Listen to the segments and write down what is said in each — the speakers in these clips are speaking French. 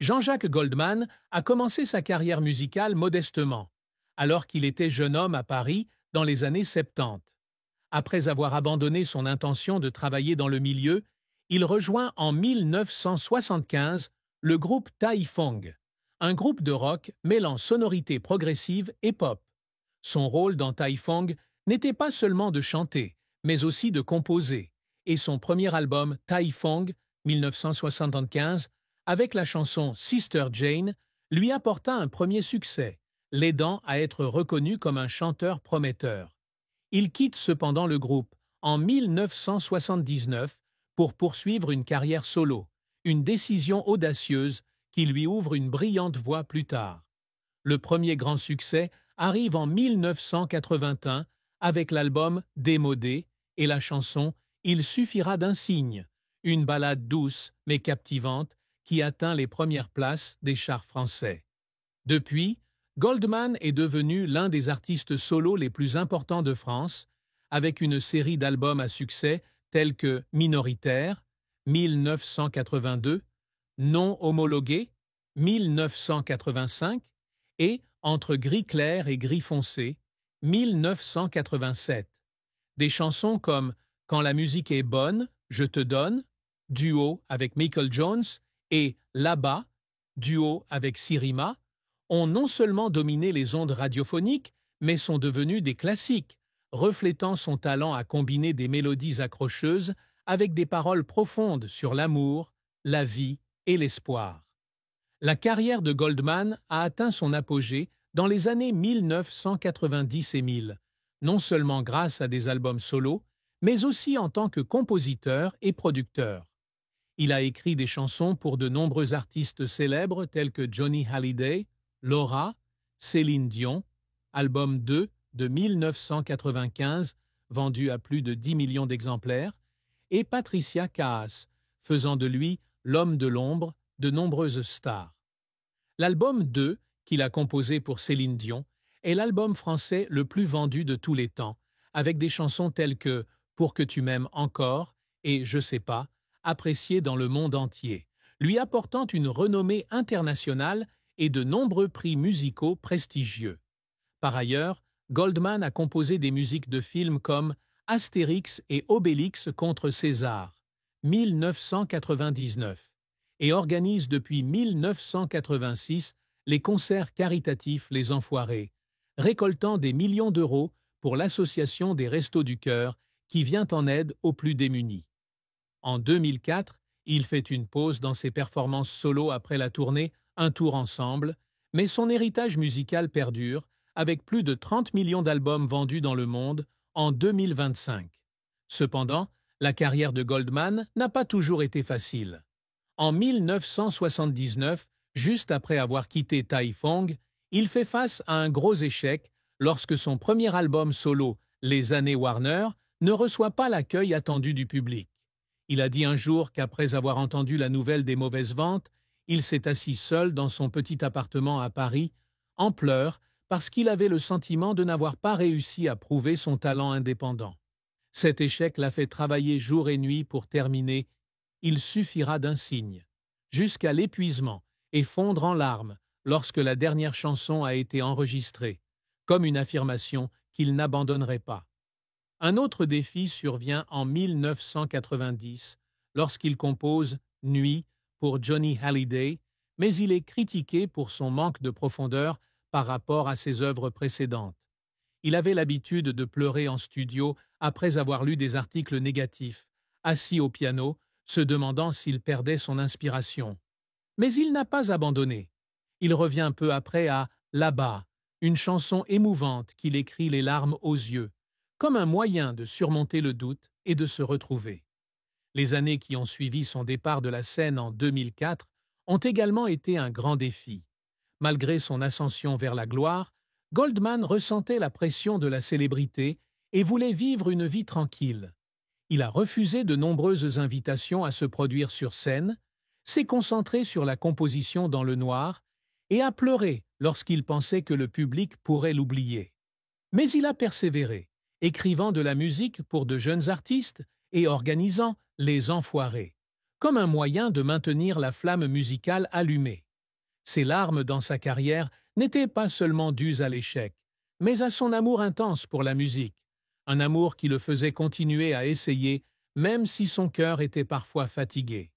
Jean-Jacques Goldman a commencé sa carrière musicale modestement, alors qu'il était jeune homme à Paris dans les années 70. Après avoir abandonné son intention de travailler dans le milieu, il rejoint en 1975 le groupe Tai Fung, un groupe de rock mêlant sonorité progressive et pop. Son rôle dans Tai Fung n'était pas seulement de chanter, mais aussi de composer, et son premier album Tai Fung, 1975, avec la chanson Sister Jane, lui apporta un premier succès, l'aidant à être reconnu comme un chanteur prometteur. Il quitte cependant le groupe en 1979 pour poursuivre une carrière solo, une décision audacieuse qui lui ouvre une brillante voie plus tard. Le premier grand succès arrive en 1981 avec l'album Démodé et la chanson Il suffira d'un signe, une ballade douce mais captivante qui atteint les premières places des charts français. Depuis, Goldman est devenu l'un des artistes solos les plus importants de France, avec une série d'albums à succès tels que Minoritaire, 1982, Non homologué, 1985 et Entre gris clair et gris foncé, 1987. Des chansons comme Quand la musique est bonne, je te donne, duo avec Michael Jones, et Là-bas, duo avec Sirima, ont non seulement dominé les ondes radiophoniques, mais sont devenus des classiques, reflétant son talent à combiner des mélodies accrocheuses avec des paroles profondes sur l'amour, la vie et l'espoir. La carrière de Goldman a atteint son apogée dans les années 1990 et 1000, non seulement grâce à des albums solos, mais aussi en tant que compositeur et producteur. Il a écrit des chansons pour de nombreux artistes célèbres tels que Johnny Hallyday, Laura, Céline Dion, album 2 de 1995, vendu à plus de 10 millions d'exemplaires, et Patricia Kaas, faisant de lui l'homme de l'ombre de nombreuses stars. L'album 2, qu'il a composé pour Céline Dion, est l'album français le plus vendu de tous les temps, avec des chansons telles que Pour que tu m'aimes encore et Je sais pas, appréciées dans le monde entier, lui apportant une renommée internationale et de nombreux prix musicaux prestigieux. Par ailleurs, Goldman a composé des musiques de films comme Astérix et Obélix contre César, 1999, et organise depuis 1986 les concerts caritatifs Les Enfoirés, récoltant des millions d'euros pour l'association des Restos du Cœur qui vient en aide aux plus démunis. En 2004, il fait une pause dans ses performances solo après la tournée Un tour ensemble, mais son héritage musical perdure avec plus de 30 millions d'albums vendus dans le monde en 2025. Cependant, la carrière de Goldman n'a pas toujours été facile. En 1979, juste après avoir quitté Tai Fung, il fait face à un gros échec lorsque son premier album solo, Les années Warner, ne reçoit pas l'accueil attendu du public. Il a dit un jour qu'après avoir entendu la nouvelle des mauvaises ventes, il s'est assis seul dans son petit appartement à Paris, en pleurs, parce qu'il avait le sentiment de n'avoir pas réussi à prouver son talent indépendant. Cet échec l'a fait travailler jour et nuit pour terminer « Il suffira d'un signe », jusqu'à l'épuisement et fondre en larmes lorsque la dernière chanson a été enregistrée, comme une affirmation qu'il n'abandonnerait pas. Un autre défi survient en 1990, lorsqu'il compose « Nuit » pour Johnny Hallyday, mais il est critiqué pour son manque de profondeur par rapport à ses œuvres précédentes. Il avait l'habitude de pleurer en studio après avoir lu des articles négatifs, assis au piano, se demandant s'il perdait son inspiration. Mais il n'a pas abandonné. Il revient peu après à « Là-bas », une chanson émouvante qu'il écrit les larmes aux yeux, comme un moyen de surmonter le doute et de se retrouver. Les années qui ont suivi son départ de la scène en 2004 ont également été un grand défi. Malgré son ascension vers la gloire, Goldman ressentait la pression de la célébrité et voulait vivre une vie tranquille. Il a refusé de nombreuses invitations à se produire sur scène, s'est concentré sur la composition dans le noir et a pleuré lorsqu'il pensait que le public pourrait l'oublier. Mais il a persévéré, écrivant de la musique pour de jeunes artistes et organisant Les Enfoirés, comme un moyen de maintenir la flamme musicale allumée. Ses larmes dans sa carrière n'étaient pas seulement dues à l'échec, mais à son amour intense pour la musique, un amour qui le faisait continuer à essayer même si son cœur était parfois fatigué.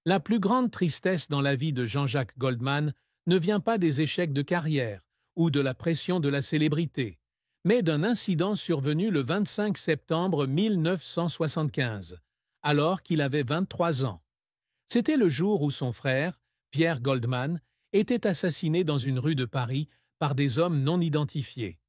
La plus grande tristesse dans la vie de Jean-Jacques Goldman ne vient pas des échecs de carrière ou de la pression de la célébrité, mais d'un incident survenu le 25 septembre 1975, alors qu'il avait 23 ans. C'était le jour où son frère, Pierre Goldman, était assassiné dans une rue de Paris par des hommes non identifiés.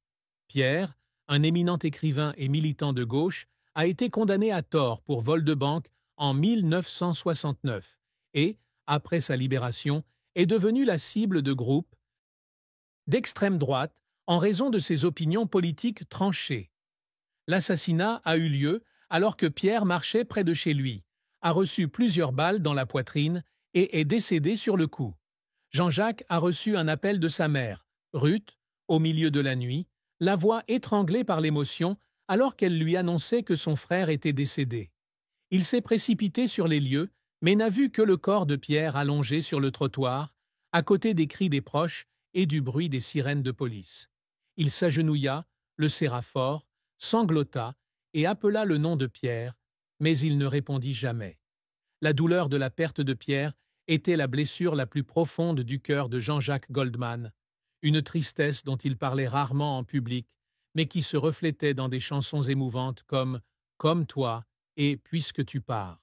Pierre, un éminent écrivain et militant de gauche, a été condamné à tort pour vol de banque en 1969 et, après sa libération, est devenu la cible de groupes d'extrême droite en raison de ses opinions politiques tranchées. L'assassinat a eu lieu alors que Pierre marchait près de chez lui, a reçu plusieurs balles dans la poitrine et est décédé sur le coup. Jean-Jacques a reçu un appel de sa mère, Ruth, au milieu de la nuit, la voix étranglée par l'émotion alors qu'elle lui annonçait que son frère était décédé. Il s'est précipité sur les lieux, mais n'a vu que le corps de Pierre allongé sur le trottoir, à côté des cris des proches et du bruit des sirènes de police. Il s'agenouilla, le serra fort, sanglota et appela le nom de Pierre, mais il ne répondit jamais. La douleur de la perte de Pierre était la blessure la plus profonde du cœur de Jean-Jacques Goldman, une tristesse dont il parlait rarement en public, mais qui se reflétait dans des chansons émouvantes comme « Comme toi » et « Puisque tu pars ».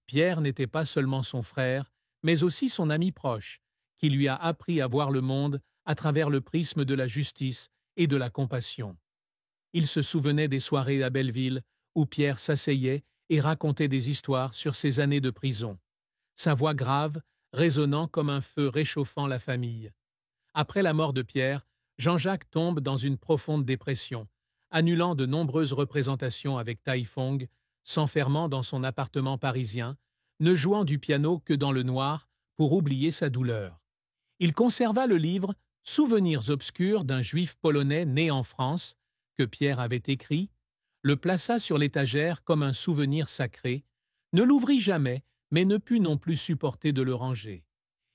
Pierre n'était pas seulement son frère, mais aussi son ami proche, qui lui a appris à voir le monde à travers le prisme de la justice et de la compassion. Il se souvenait des soirées à Belleville où Pierre s'asseyait et racontait des histoires sur ses années de prison, sa voix grave résonnant comme un feu réchauffant la famille. Après la mort de Pierre, Jean-Jacques tombe dans une profonde dépression, annulant de nombreuses représentations avec Tai Fong, s'enfermant dans son appartement parisien, ne jouant du piano que dans le noir pour oublier sa douleur. Il conserva le livre « Souvenirs obscurs d'un juif polonais né en France » que Pierre avait écrit, le plaça sur l'étagère comme un souvenir sacré, ne l'ouvrit jamais, mais ne put non plus supporter de le ranger.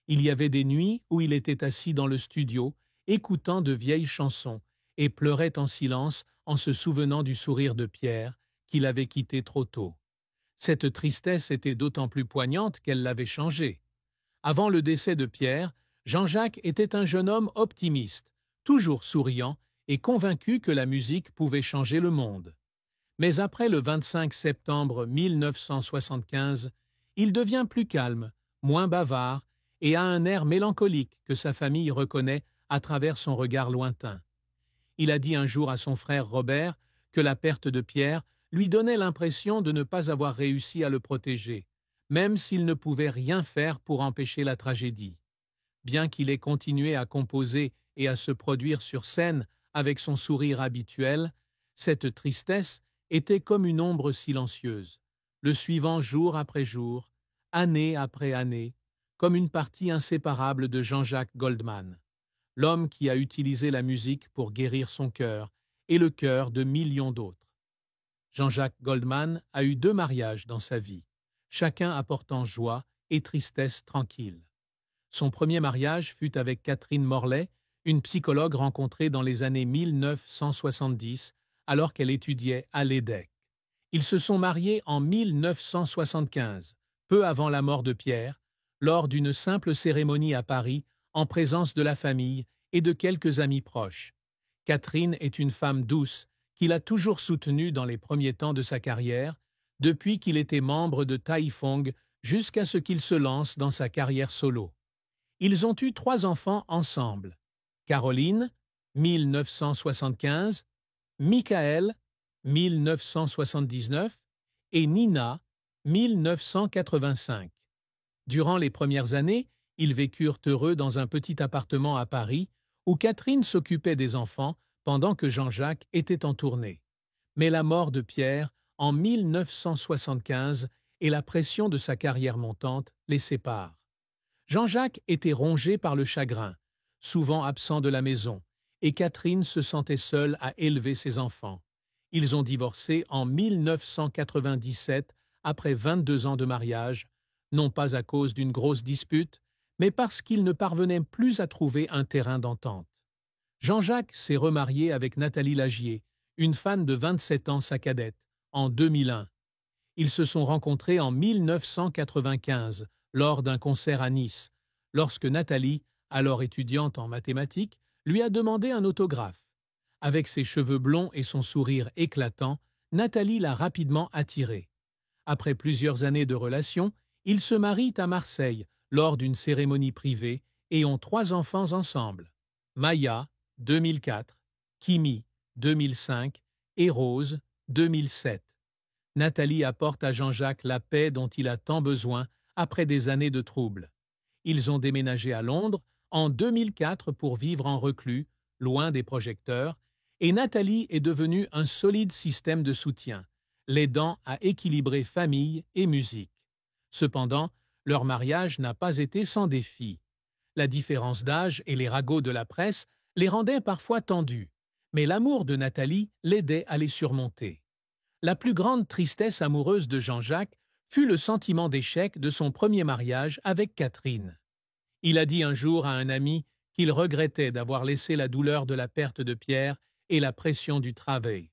Il y avait des nuits où il était assis dans le studio, écoutant de vieilles chansons, et pleurait en silence en se souvenant du sourire de Pierre, qu'il avait quitté trop tôt. Cette tristesse était d'autant plus poignante qu'elle l'avait changé. Avant le décès de Pierre, Jean-Jacques était un jeune homme optimiste, toujours souriant et convaincu que la musique pouvait changer le monde. Mais après le 25 septembre 1975, il devient plus calme, moins bavard et a un air mélancolique que sa famille reconnaît à travers son regard lointain. Il a dit un jour à son frère Robert que la perte de Pierre lui donnait l'impression de ne pas avoir réussi à le protéger, même s'il ne pouvait rien faire pour empêcher la tragédie. Bien qu'il ait continué à composer et à se produire sur scène avec son sourire habituel, cette tristesse était comme une ombre silencieuse, le suivant jour après jour, année après année, comme une partie inséparable de Jean-Jacques Goldman, l'homme qui a utilisé la musique pour guérir son cœur et le cœur de millions d'autres. Jean-Jacques Goldman a eu 2 mariages dans sa vie, chacun apportant joie et tristesse tranquille. Son premier mariage fut avec Catherine Morlet, une psychologue rencontrée dans les années 1970 alors qu'elle étudiait à l'EDEC. Ils se sont mariés en 1975, peu avant la mort de Pierre, lors d'une simple cérémonie à Paris en présence de la famille et de quelques amis proches. Catherine est une femme douce qu'il a toujours soutenue dans les premiers temps de sa carrière, depuis qu'il était membre de Tai Fong jusqu'à ce qu'il se lance dans sa carrière solo. Ils ont eu 3 enfants ensemble. Caroline, 1975, Michael, 1979 et Nina, 1985. Durant les premières années, ils vécurent heureux dans un petit appartement à Paris où Catherine s'occupait des enfants pendant que Jean-Jacques était en tournée. Mais la mort de Pierre en 1975 et la pression de sa carrière montante les séparent. Jean-Jacques était rongé par le chagrin, souvent absent de la maison, et Catherine se sentait seule à élever ses enfants. Ils ont divorcé en 1997 après 22 ans de mariage, non pas à cause d'une grosse dispute, mais parce qu'ils ne parvenaient plus à trouver un terrain d'entente. Jean-Jacques s'est remarié avec Nathalie Lagier, une femme de 27 ans, sa cadette, en 2001. Ils se sont rencontrés en 1995, lors d'un concert à Nice, lorsque Nathalie, alors étudiante en mathématiques, lui a demandé un autographe. Avec ses cheveux blonds et son sourire éclatant, Nathalie l'a rapidement attiré. Après plusieurs années de relation, ils se marient à Marseille lors d'une cérémonie privée et ont 3 enfants ensemble. Maya, 2004, Kimi, 2005 et Rose, 2007. Nathalie apporte à Jean-Jacques la paix dont il a tant besoin après des années de troubles. Ils ont déménagé à Londres en 2004 pour vivre en reclus, loin des projecteurs, et Nathalie est devenue un solide système de soutien, l'aidant à équilibrer famille et musique. Cependant, leur mariage n'a pas été sans défis. La différence d'âge et les ragots de la presse les rendaient parfois tendus, mais l'amour de Nathalie l'aidait à les surmonter. La plus grande tristesse amoureuse de Jean-Jacques fut le sentiment d'échec de son premier mariage avec Catherine. Il a dit un jour à un ami qu'il regrettait d'avoir laissé la douleur de la perte de Pierre et la pression du travail